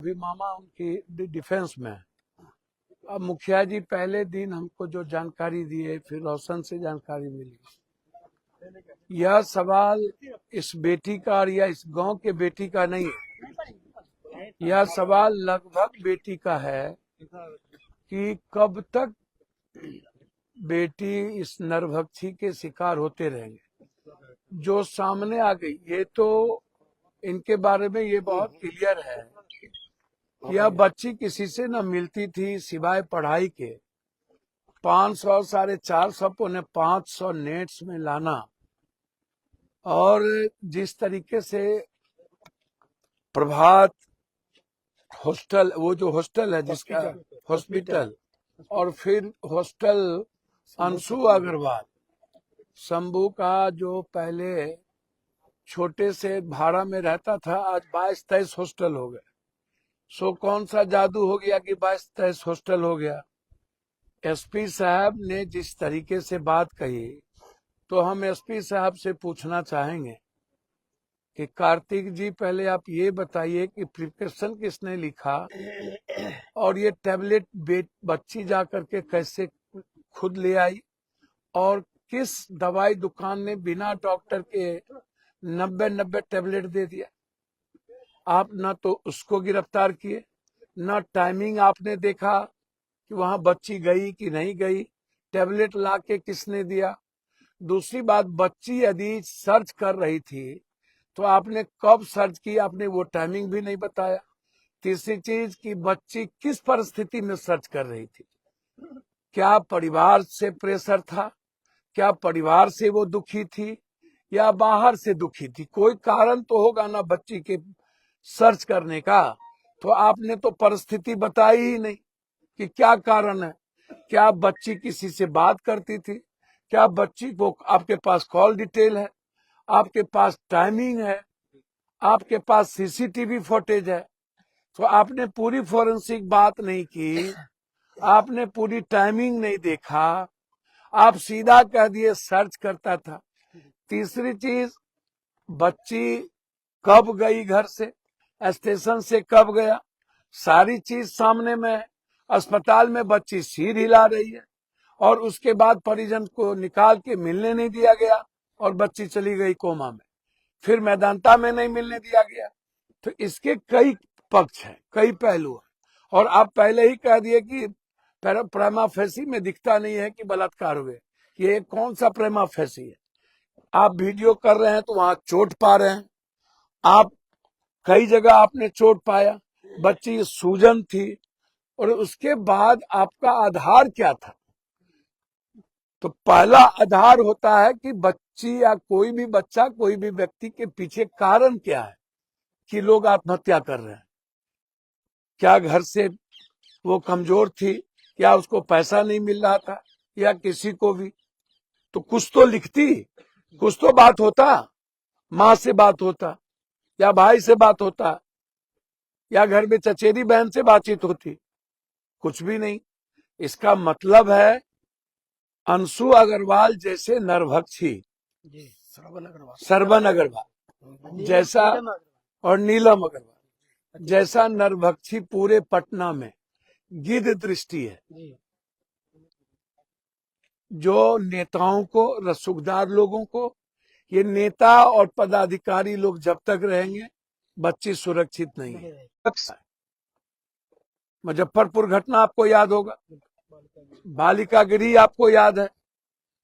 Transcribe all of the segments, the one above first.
अभी मामा उनकी डिफेंस में है। अब मुखिया जी पहले दिन हमको जो जानकारी दिए, फिर रोशन से जानकारी मिली, यह सवाल इस बेटी का या इस गांव के बेटी का नहीं है, यह सवाल लगभग बेटी का है कि कब तक बेटी इस नरभक्षी के शिकार होते रहेंगे। जो सामने आ गई, ये तो इनके बारे में ये बहुत क्लियर है। यह बच्ची किसी से न मिलती थी सिवाय पढ़ाई के। 500 450 पौने 500 नेट्स में लाना, और जिस तरीके से प्रभात हॉस्टल, वो जो हॉस्टल है जिसका हॉस्पिटल, और फिर हॉस्टल अंशु अग्रवाल, शंभू का जो पहले छोटे से भाड़ा में रहता था, आज 22-23 हॉस्टल हो गए। सो कौन सा जादू हो गया कि 22-23 हॉस्टल हो गया। एसपी साहब ने जिस तरीके से बात कही, तो हम एसपी साहब से पूछना चाहेंगे कि कार्तिक जी, पहले आप ये बताइए कि प्रिस्क्रिप्शन किसने लिखा, और ये टैबलेट बच्ची जा करके कैसे खुद ले आई, और किस दवाई दुकान ने बिना डॉक्टर के 90 टैबलेट दे दिया। आप ना तो उसको गिरफ्तार किए, ना टाइमिंग आपने देखा कि वहां बच्ची गई कि नहीं गई, टैबलेट ला के किसने दिया। दूसरी बात, बच्ची यदि सर्च कर रही थी तो आपने कब सर्च की, आपने वो टाइमिंग भी नहीं बताया। तीसरी चीज कि बच्ची किस परिस्थिति में सर्च कर रही थी, क्या परिवार से प्रेशर था, क्या परिवार से वो दुखी थी, या बाहर से दुखी थी। कोई कारण तो होगा ना बच्ची के सर्च करने का। तो आपने तो परिस्थिति बताई ही नहीं कि क्या कारण है। क्या बच्ची किसी से बात करती थी, क्या बच्ची को आपके पास कॉल डिटेल है, आपके पास टाइमिंग है, आपके पास सीसीटीवी फुटेज है। तो आपने पूरी फोरेंसिक बात नहीं की, आपने पूरी टाइमिंग नहीं देखा, आप सीधा कह दिए सर्च करता था। तीसरी चीज, बच्ची कब गई घर से, स्टेशन से कब गया, सारी चीज सामने में है। अस्पताल में बच्ची सिर हिला रही है, और उसके बाद परिजन को निकाल के मिलने नहीं दिया गया, और बच्ची चली गई कोमा में, फिर मैदानता में नहीं मिलने दिया गया। तो इसके कई पक्ष हैं, कई पहलू हैं। और आप पहले ही कह दिए कि प्रेमा फेसी में दिखता नहीं है कि बलात्कार हुए। ये कौन सा प्रेमा फेसी है। आप वीडियो कर रहे हैं तो वहां चोट पा रहे हैं, आप कई जगह आपने चोट पाया, बच्ची सूजन थी, और उसके बाद आपका आधार क्या था। तो पहला आधार होता है कि बच्ची या कोई भी बच्चा, कोई भी व्यक्ति के पीछे कारण क्या है कि लोग आत्महत्या कर रहे हैं। क्या घर से वो कमजोर थी, या उसको पैसा नहीं मिल रहा था, या किसी को भी। तो कुछ तो लिखती, कुछ तो बात होता, माँ से बात होता, या भाई से बात होता, या घर में चचेरी बहन से बातचीत होती। कुछ भी नहीं। इसका मतलब है अंशु अग्रवाल जैसे नरभक्षी, सरवन अग्रवाल जैसा, और नीलम अग्रवाल जैसा नरभक्षी पूरे पटना में गिद्ध दृष्टि है। जो नेताओं को, रसूखदार लोगों को, ये नेता और पदाधिकारी लोग जब तक रहेंगे, बच्ची सुरक्षित नहीं है। मुजफ्फरपुर घटना आपको याद होगा, बालिका गिरी आपको याद है।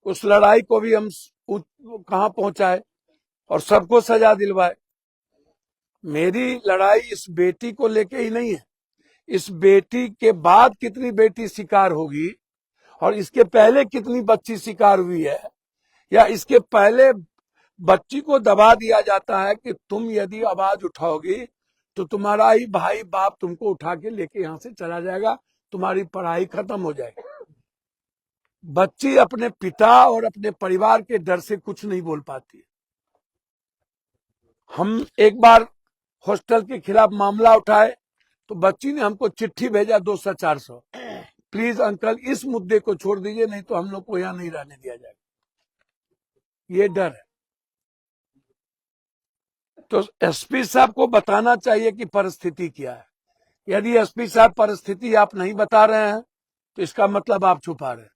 उस लड़ाई को भी हम कहां पहुंचाए और सबको सजा दिलवाए। मेरी लड़ाई इस बेटी को लेके ही नहीं है, इस बेटी के बाद कितनी बेटी शिकार होगी, और इसके पहले कितनी बच्ची शिकार हुई है, या इसके पहले बच्ची को दबा दिया जाता है कि तुम यदि आवाज उठाओगी तो तुम्हारा ही भाई बाप तुमको उठा के लेके यहां से चला जाएगा, तुम्हारी पढ़ाई खत्म हो जाएगी। बच्ची अपने पिता और अपने परिवार के डर से कुछ नहीं बोल पाती। हम एक बार हॉस्टल के खिलाफ मामला उठाए तो बच्ची ने हमको चिट्ठी भेजा 200-400, प्लीज अंकल इस मुद्दे को छोड़ दीजिए, नहीं तो हम लोग को यहाँ नहीं रहने दिया जाएगा। ये डर है। तो एसपी साहब को बताना चाहिए कि परिस्थिति क्या है। यदि एसपी साहब परिस्थिति आप नहीं बता रहे हैं तो इसका मतलब आप छुपा रहे हैं।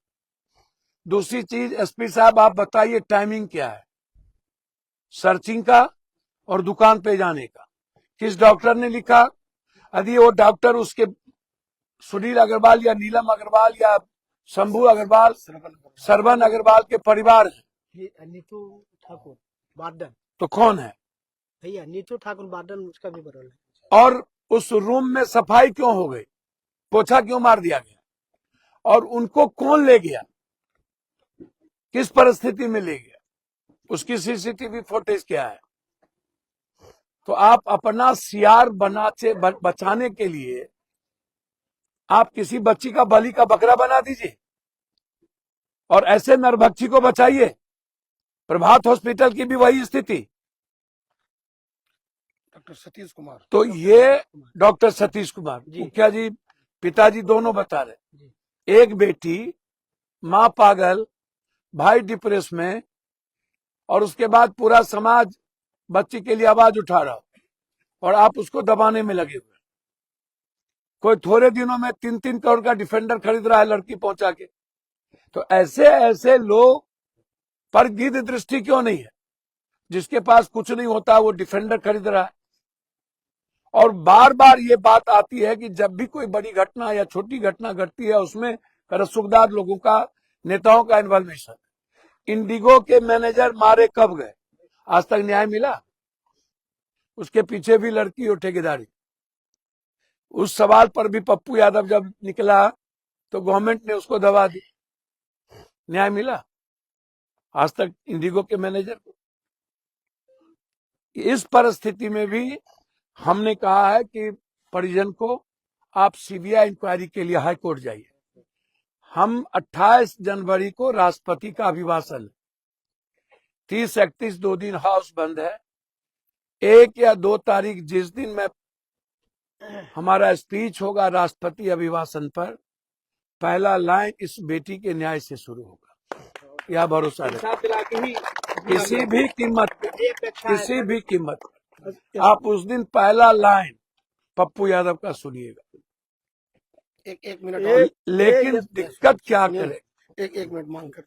दूसरी चीज, एसपी साहब आप बताइए टाइमिंग क्या है सर्चिंग का और दुकान पे जाने का, किस डॉक्टर ने लिखा? यदि वो डॉक्टर उसके सुनील अग्रवाल या नीलम अग्रवाल या शंभू अग्रवाल, सरवन अग्रवाल के परिवार है, नीतू ठाकुर बादन, तो कौन है भैया? नीतू ठाकुर बादन, उसका भी बरोल है। और उस रूम में सफाई क्यों हो गई, पोछा क्यों मार दिया गया, और उनको कौन ले गया, किस परिस्थिति में ले गया, उसकी सीसीटीवी फुटेज क्या है? तो आप अपना सीआर बचाने के लिए आप किसी बच्ची का बलि का बकरा बना दीजिए और ऐसे नरभक्षी को बचाइए। प्रभात हॉस्पिटल की भी वही स्थिति। डॉक्टर सतीश कुमार, तो ये डॉक्टर सतीश कुमार मुखिया जी, पिताजी दोनों बता रहे, एक बेटी, माँ पागल, भाई डिप्रेस में, और उसके बाद पूरा समाज बच्ची के लिए आवाज उठा रहा और आप उसको दबाने में लगे हुए। कोई थोड़े दिनों में 3-3 करोड़ का डिफेंडर खरीद रहा है लड़की पहुंचा के। तो ऐसे ऐसे लोग पर गिद्ध दृष्टि क्यों नहीं है? जिसके पास कुछ नहीं होता वो डिफेंडर खरीद रहा है। और बार बार ये बात आती है कि जब भी कोई बड़ी घटना या छोटी घटना घटती है उसमें रसूखदार लोगों का, नेताओं का इन्वॉल्वेशन। इंडिगो के मैनेजर मारे कब गए, आज तक न्याय मिला? उसके पीछे भी लड़की और ठेकेदारी। उस सवाल पर भी पप्पू यादव जब निकला तो गवर्नमेंट ने उसको दबा दी, न्याय मिला आज तक इंडिगो के मैनेजर को? इस परिस्थिति में भी हमने कहा है कि परिजन को आप सीबीआई इंक्वायरी के लिए हाई कोर्ट जाइए। हम 28 जनवरी को राष्ट्रपति का अभिभाषण, 30-31 2 दिन हाउस बंद है, 1 या 2 तारीख जिस दिन में हमारा स्पीच होगा राष्ट्रपति अभिभाषण पर, पहला लाइन इस बेटी के न्याय से शुरू होगा, यह भरोसा है। किसी भी कीमत आप उस दिन पहला लाइन पप्पू यादव का सुनिएगा। एक मिनट, लेकिन दिक्कत क्या करे, एक मिनट मांग कर,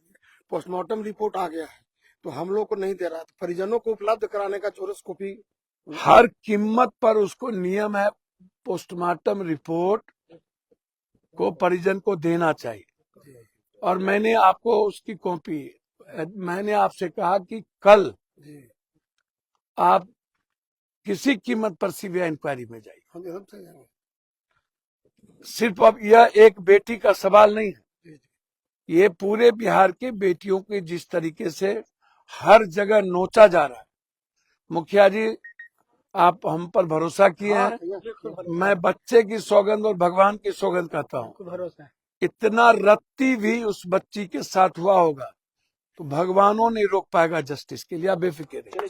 पोस्टमार्टम रिपोर्ट आ गया है तो हम लोग को नहीं दे रहा, तो परिजनों को उपलब्ध कराने का चोरस कॉपी हर कीमत पर उसको नियम है, पोस्टमार्टम रिपोर्ट को परिजन को देना चाहिए। और मैंने आपको उसकी कॉपी, मैंने आपसे कहा कि कल आप किसी कीमत पर सीबीआई इंक्वायरी में जाइए। सिर्फ अब यह एक बेटी का सवाल नहीं है, ये पूरे बिहार के बेटियों के जिस तरीके से हर जगह नोचा जा रहा है। मुखिया जी, आप हम पर भरोसा किए हैं, मैं बच्चे की सौगंध और भगवान की सौगंध कहता हूँ, इतना रत्ती भी उस बच्ची के साथ हुआ होगा तो भगवानों नहीं रोक पाएगा जस्टिस के लिए, आप बेफिक्र रहिए।